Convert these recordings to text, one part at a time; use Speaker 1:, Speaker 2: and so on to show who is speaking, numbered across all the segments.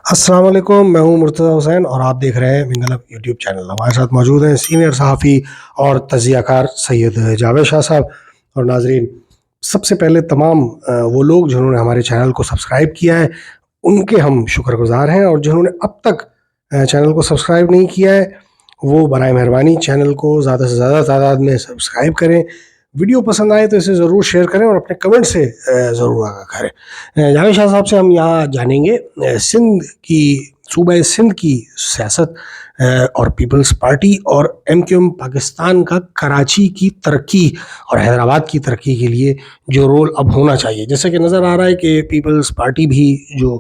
Speaker 1: अस्सलाम वालेकुम, मैं हूं मुर्तज़ा हुसैन और आप देख रहे हैं मिंगल यूट्यूब चैनल। हमारे साथ मौजूद हैं सीनियर सहाफ़ी और तज़कियाकार सैयद जावेद शाह साहब। और नाज़रीन, सबसे पहले तमाम वो लोग जिन्होंने हमारे चैनल को सब्सक्राइब किया है उनके हम शुक्रगुज़ार हैं, और जिन्होंने अब तक चैनल को सब्सक्राइब नहीं किया है वो बराए मेहरबानी चैनल को ज़्यादा से ज़्यादा तादाद में सब्सक्राइब करें। वीडियो पसंद आए तो इसे ज़रूर शेयर करें और अपने कमेंट से ज़रूर आगाह करें। जावेद शाह साहब से हम यहाँ जानेंगे सूबा सिंध की सियासत और पीपल्स पार्टी और एमक्यूएम पाकिस्तान का कराची की तरक्की और हैदराबाद की तरक्की के लिए जो रोल अब होना चाहिए। जैसे कि नज़र आ रहा है कि पीपल्स पार्टी भी जो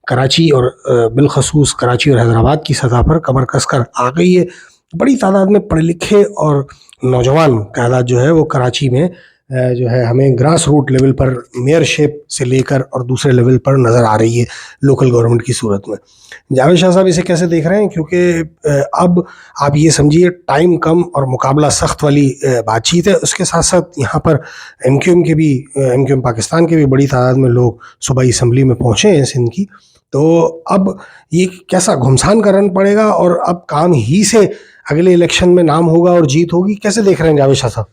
Speaker 1: कराची और बिलखसूस कराची और हैदराबाद की सतह पर कमर कसकर आ गई है। बड़ी तादाद में पढ़े लिखे और नौजवान तादाद जो है वो कराची में जो है हमें ग्रास रूट लेवल पर मेयरशिप से लेकर और दूसरे लेवल पर नज़र आ रही है लोकल गवर्नमेंट की सूरत में। जावेद शाह साहब इसे कैसे देख रहे हैं? क्योंकि अब आप ये समझिए टाइम कम और मुकाबला सख्त वाली बातचीत है। उसके साथ साथ यहाँ पर एमक्यूएम पाकिस्तान के भी बड़ी तादाद में लोग सूबाई असम्बली में पहुँचे हैं सिंध की। तो अब ये कैसा घुमसान का रन पड़ेगा और अब काम ही से अगले इलेक्शन में नाम होगा और जीत होगी, कैसे देख रहे हैं जावेद शाह साहब?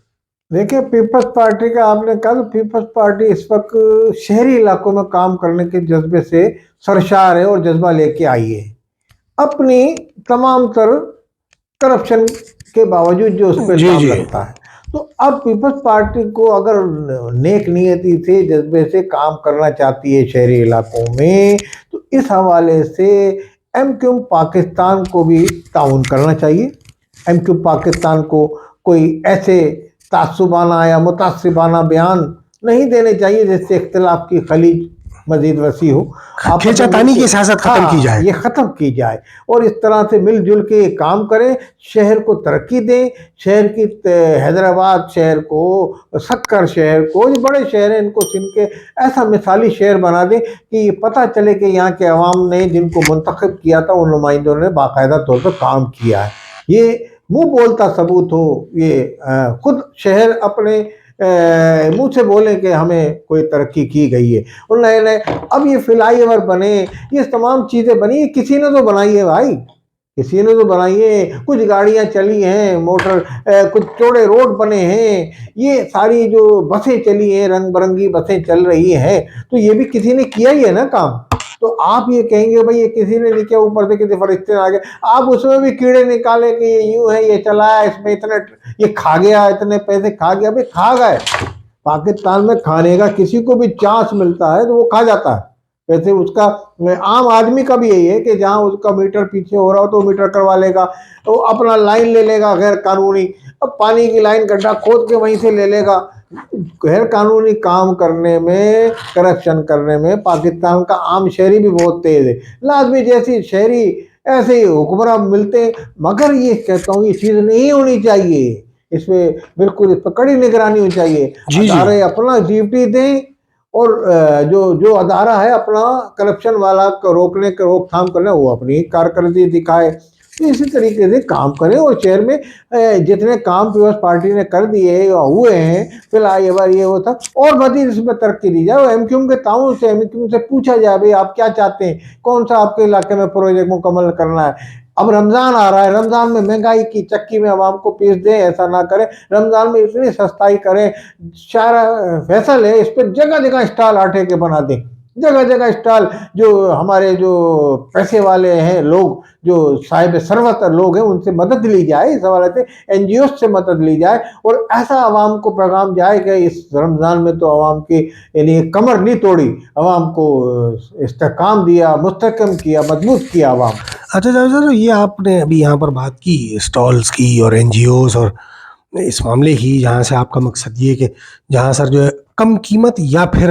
Speaker 2: देखिए, पीपल्स पार्टी का आपने कहा तो पीपल्स पार्टी इस वक्त शहरी इलाकों में काम करने के जज्बे से सरशार है और जज्बा लेके आई है। अपनी तमाम तर करप्शन के बावजूद जो उस पर काम करता है, तो अब पीपल्स पार्टी को अगर नेक नियति से जज्बे से काम करना चाहती है शहरी इलाकों में, तो इस हवाले से एमक्यूएम पाकिस्तान को भी ताउन करना चाहिए। एमक्यूएम पाकिस्तान को कोई ऐसे तासुबाना या मुतासिबाना बयान नहीं देने चाहिए जिससे इख्तिलाफ की खलीज मजीद वसी हो।
Speaker 1: खींचातानी की सियासत खत्म की जाए,
Speaker 2: ये खत्म की जाए और इस तरह से मिलजुल के काम करें, शहर को तरक्की दें। शहर की हैदराबाद शहर को, सक्कर शहर को, जो बड़े शहर हैं इनको चुन के ऐसा मिसाली शहर बना दें कि ये पता चले कि यहाँ के अवाम ने जिनको मुंतखब किया था उन नुमाइंदों ने बाकायदा तौर पर काम किया है। ये मुंह बोलता सबूत हो, ये खुद शहर अपने मुंह से बोले कि हमें कोई तरक्की की गई है। और नए नए अब ये फ्लाईओवर बने, ये तमाम चीज़ें बनी, किसी ने तो बनाई है भाई, किसी ने तो बनाई है। कुछ गाड़ियां चली हैं, कुछ चौड़े रोड बने हैं, ये सारी जो बसें चली हैं, रंग बिरंगी बसें चल रही हैं, तो ये भी किसी ने किया ही है ना काम। तो आप ये कहेंगे भाई ये किसी ने नहीं किया, ऊपर से किसी फरिश्ते आ गए, आप उसमें भी कीड़े निकाले कि ये यूं है, ये चलाया, इसमें इतने ये खा गया, इतने पैसे खा गया। भाई खा गए, पाकिस्तान में खाने का किसी को भी चांस मिलता है तो वो खा जाता है। वैसे उसका आम आदमी का भी यही है कि जहाँ उसका मीटर पीछे हो रहा हो तो मीटर करवा लेगा, तो अपना लाइन ले लेगा गैर कानूनी। अब पानी की लाइन गड्ढा खोद के वहीं से ले लेगा। गैर कानूनी काम करने में, करप्शन करने में पाकिस्तान का आम शहरी भी बहुत तेज है। लाजमी जैसी शहरी ऐसे ही हुक्मरान मिलते हैं। मगर ये कहता हूँ ये चीज़ नहीं होनी चाहिए, इसमें बिल्कुल इस पर कड़ी निगरानी होनी चाहिए। अदारे अपना ड्यूटी दें और जो अदारा है अपना करप्शन वाला रोकथाम करने वो अपनी कारकर्दगी दिखाए। इसी तरीके से काम करें और शहर में जितने काम पीपल्स पार्टी ने कर दिए हुए हैं, फिलहाल ये वो था और मजीद इसमें तरक्की दी जाए। एमक्यूएम के ताउन से, एमक्यूएम से पूछा जाए भाई आप क्या चाहते हैं, कौन सा आपके इलाके में प्रोजेक्ट मुकम्मल करना है। अब रमज़ान आ रहा है, रमज़ान में महंगाई की चक्की में आवाम को पीस दें, ऐसा ना करें। रमज़ान में इतनी सस्ताई करें, सारा फैसल है इस पर जगह जगह स्टॉल आटे के बना दें, जगह जगह स्टॉल। जो हमारे जो पैसे वाले हैं लोग, जो साहिब सरवत लोग हैं, उनसे मदद ली जाए, इस हवाले से एनजीओ से मदद ली जाए और ऐसा आवाम को पैगाम जाए कि इस रमज़ान में तो आवाम की यानी कमर नहीं तोड़ी, आवाम को इस्तेहकाम दिया, मुस्तहकम किया, मजबूत किया आवाम।
Speaker 1: अच्छा सर, ये आपने अभी यहाँ पर बात की स्टॉल्स की और एनजीओज और इस मामले की, जहाँ से आपका मकसद ये कि जहाँ सर जो है कम कीमत या फिर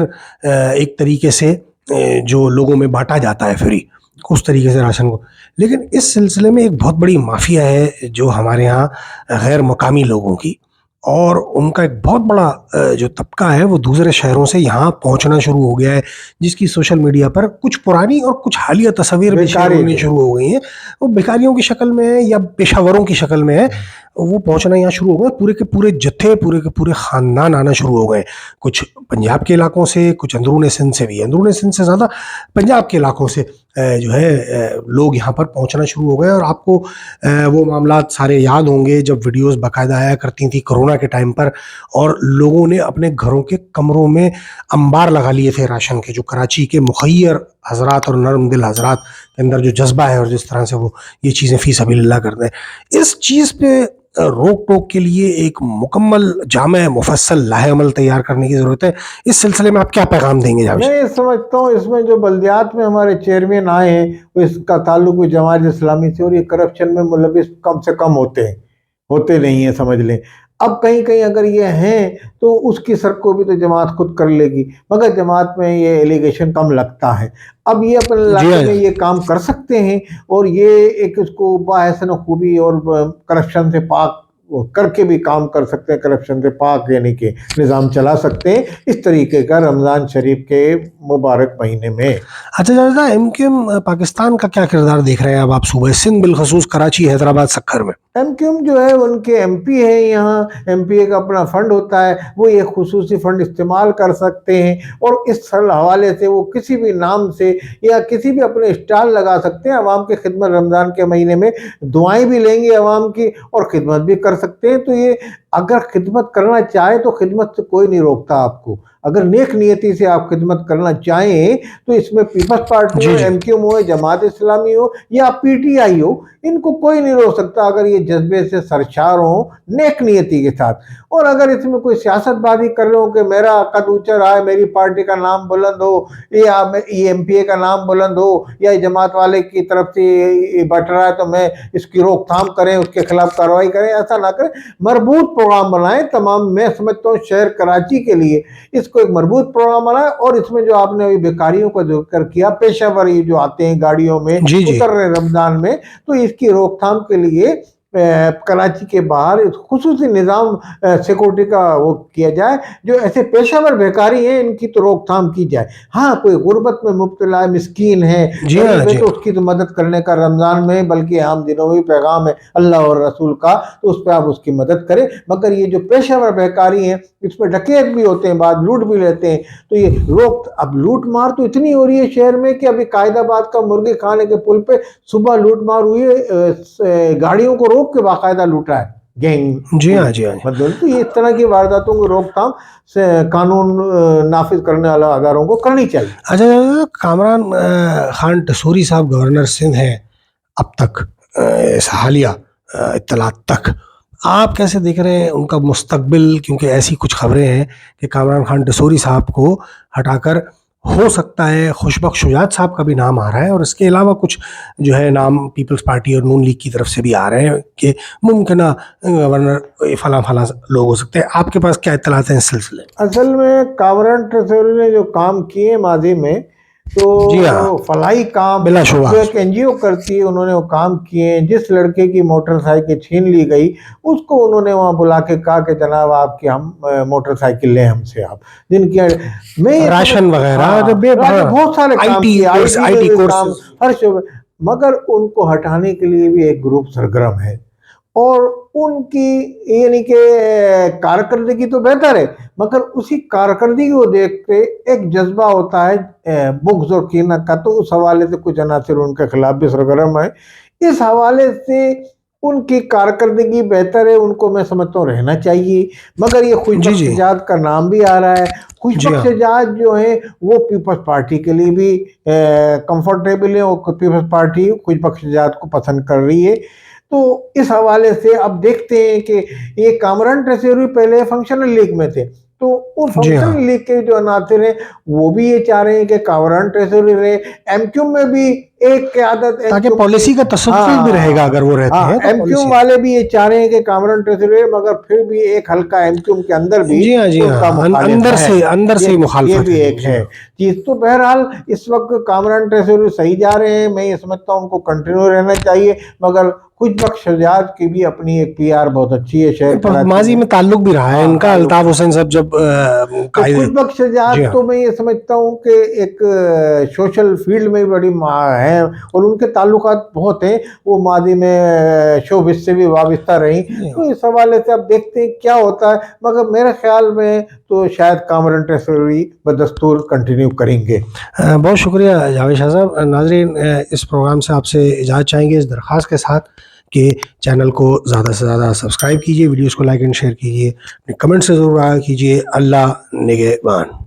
Speaker 1: एक तरीके से जो लोगों में बांटा जाता है फ्री, उस तरीके से राशन को। लेकिन इस सिलसिले में एक बहुत बड़ी माफिया है जो हमारे यहाँ गैर मकामी लोगों की, और उनका एक बहुत बड़ा जो तबका है वो दूसरे शहरों से यहाँ पहुँचना शुरू हो गया है, जिसकी सोशल मीडिया पर कुछ पुरानी और कुछ हालिया तस्वीर भी शेयर होनी शुरू हो गई हैं। वो भिखारियों की शक्ल में है या पेशावरों की शक्ल में है, वो पहुंचना यहाँ शुरू हो गए, पूरे के पूरे जत्थे, पूरे के पूरे खानदान आना शुरू हो गए, कुछ पंजाब के इलाकों से, कुछ अंदरून सिंध से भी, अंदरून सिंध से ज़्यादा पंजाब के इलाकों से जो है लोग यहाँ पर पहुंचना शुरू हो गए। और आपको वो मामलात सारे याद होंगे जब वीडियोस बाकायदा आया करती थी कोरोना के टाइम पर, और लोगों ने अपने घरों के कमरों में अंबार लगा लिए थे राशन के, जो कराची के मुखय्यर हजरात और नरम दिल हजरात के अंदर जो जज्बा है और जिस तरह से वो ये चीज़ें फी सबीलिल्लाह करते हैं, इस चीज़ पे रोक टोक के लिए एक मुकम्मल जामे मुफस्सल लाहेअमल तैयार करने की ज़रूरत है। इस सिलसिले में आप क्या पैगाम देंगे जावेद?
Speaker 2: मैं समझता हूँ इसमें जो बल्दियात में हमारे चेयरमैन आए हैं वो इसका ताल्लुक भी जमात इस्लामी से, और ये करप्शन में मुलविस कम से कम होते नहीं है, समझ लें। अब कहीं कहीं अगर ये हैं तो उसकी सर को भी तो जमात खुद कर लेगी, मगर जमात में ये एलिगेशन कम लगता है। अब ये अपने इलाके में ये काम कर सकते हैं और ये एक इसको बाहसन खूबी और करप्शन से पाक करके भी काम कर सकते हैं, करप्शन से पाक यानी कि निज़ाम चला सकते हैं इस तरीके का रमज़ान शरीफ के मुबारक महीने में।
Speaker 1: अच्छा जावेद, एमक्यूएम पाकिस्तान का क्या किरदार देख रहे हैं अब आप सूबे सिंध, बिलखसूस कराची, हैदराबाद, सक्खर में?
Speaker 2: एमक्यूएम जो है उनके एमपी है, यहाँ एमपीए का अपना फंड होता है, वो ये खुसूसी फंड इस्तेमाल कर सकते हैं और इस हवाले से वो किसी भी नाम से या किसी भी अपने स्टॉल लगा सकते हैं। अवाम की खिदमत रमज़ान के महीने में दुआएं भी लेंगे अवाम की और खिदमत भी कर सकते हैं। तो ये अगर खिदमत करना चाहे तो खिदमत से कोई नहीं रोकता आपको। अगर नेक नियति से आप खिदमत करना चाहें तो इसमें पीपल्स पार्टी हो, एमक्यूएम हो, जमात इस्लामी हो या पीटीआई हो, इनको कोई नहीं रोक सकता अगर ये जज्बे से सरशार हो नेक नियति के साथ। और अगर इसमें कोई सियासतबाजी कर रहे हो कि मेरा कद ऊंचा रहा है, मेरी पार्टी का नाम बुलंद हो या एमपीए का नाम बुलंद हो या जमात वाले की तरफ से बट रहा है तो मैं इसकी रोकथाम करें, उसके खिलाफ कार्रवाई करें, ऐसा ना करें। मरबूत प्रोग्राम बनाएं तमाम। मैं समझता हूँ शहर कराची के लिए इसको एक मरबूत प्रोग्राम बनाए और इसमें जो आपने अभी बेकारियों का जिक्र किया, पेशावर ये जो आते हैं गाड़ियों में उतर रहे रमजान में, तो इसकी रोकथाम के लिए कराची के बाहर खुसूसी निज़ाम सिक्योरिटी का वो किया जाए। जो ऐसे पेशावर बेकारी हैं इनकी तो रोकथाम की जाए। हाँ, कोई गुर्बत में मुब्तला मिस्कीन है तो उसकी तो मदद करने का रमज़ान में बल्कि आम दिनों में पैगाम है अल्लाह और रसूल का, तो उस पर आप उसकी मदद करें। मगर ये जो पेशावर बेकारी हैं इसमें डकैत भी होते हैं, बाद लूट भी लेते हैं, तो ये अब लूट मार तो इतनी हो रही है शहर में कि अभी कायदाबाद का मुर्गी खाने के पुल पे सुबह लूट मार हुई है, गाड़ियों को के बाकायदा लूटा है गैंग।
Speaker 1: जी हाँ, जी हाँ।
Speaker 2: मतलब तो इस तरह की वारदातों को रोकथाम से कानून नाफिज करने वाले अदारों को करनी चाहिए।
Speaker 1: अच्छा, कामरान खान टसूरी साहब गवर्नर सिंध हैं अब तक, इस हालिया इत्तलात तक, आप कैसे देख रहे हैं उनका मुस्तकबिल? क्योंकि ऐसी कुछ खबरें हैं कि कामरान खान टसूरी साहब को हटाकर हो सकता है खुशबख्श शुजात साहब का भी नाम आ रहा है, और इसके अलावा कुछ जो है नाम पीपल्स पार्टी और नून लीग की तरफ से भी आ रहे हैं कि मुमकिन गवर्नर फला लोग हो सकते हैं। आपके पास क्या इत्तलात हैं इस सिलसिले?
Speaker 2: असल में कामरान टसूरी ने जो काम किए माजी में, तो फलाई काम जो एक एनजीओ करती है, उन्होंने वो काम किए। जिस लड़के की मोटरसाइकिल छीन ली गई उसको उन्होंने वहां बुला के कहा कि जनाब आपकी हम मोटरसाइकिल लें हमसे, आप जिनकी में
Speaker 1: राशन वगैरह
Speaker 2: बहुत सारे काम किए, हर शोबे, मगर उनको हटाने के लिए भी एक ग्रुप सरगर्म है और उनकी यानी कि कारकर्दगी तो बेहतर है, मगर उसी कारकर्दगी को देख के एक जज्बा होता है बुग़्ज़ और कीना का, तो उस हवाले से कुछ अनासर उनके खिलाफ भी सरगर्म है। इस हवाले से उनकी कारकर्दगी बेहतर है, उनको मैं समझता हूँ रहना चाहिए। मगर ये खुशबख्श शुजात का नाम भी आ रहा है। खुशबख्श शुजात जो है वो पीपल्स पार्टी के लिए भी कंफर्टेबल है और पीपल्स पार्टी खुशबख्श शुजात को पसंद कर रही है। तो इस हवाले से अब देखते हैं कि ये कामरान टसूरी पहले फंक्शनल लीग में थे, तो वो फंक्शनल लीग के जो अनासर हैं वो भी ये चाह रहे हैं कि कामरान टसूरी रहे। एमक्यूएम में भी एक क़यादत,
Speaker 1: ताकि पॉलिसी का तसव्वुर भी रहेगा अगर वो रहते हैं।
Speaker 2: एमक्यूएम वाले भी ये चाह रहे हैं कि कामरान टसूरी, मगर फिर भी एक हल्का एमक्यूएम के अंदर भी
Speaker 1: अंदर से मुखालफत
Speaker 2: भी एक है चीज। तो बहरहाल इस वक्त कामरान टसूरी सही जा रहे हैं, मैं ये समझता हूँ उनको कंटिन्यू रहना चाहिए। मगर खुशबख्श शुजात की भी अपनी एक पीआर बहुत अच्छी है, शहर
Speaker 1: माजी में ताल्लुक भी रहा है इनका। अल्ताफ हुसैन साहब जब
Speaker 2: खुशबख्श शुजात तो मैं ये समझता हूँ कि एक सोशल फील्ड में बड़ी है, हैं और उनके ताल्लुकात बहुत हैं, वो माजी में शोबिस से भी वाबस्ता रहीं, तो इस हवाले से अब देखते हैं क्या होता है, मगर मेरे ख्याल में तो शायद कामरान टेरेसरी बदस्तूर कंटिन्यू करेंगे।
Speaker 1: बहुत शुक्रिया जावेद शाह साहब। नाज़रीन, इस प्रोग्राम से आपसे इजाज़त चाहेंगे इस दरख्वास्त के साथ कि चैनल को ज़्यादा से ज़्यादा सब्सक्राइब कीजिए, वीडियोस को लाइक एंड शेयर कीजिए, कमेंट से ज़रूर आगाह कीजिए। अल्लाह निगहबान।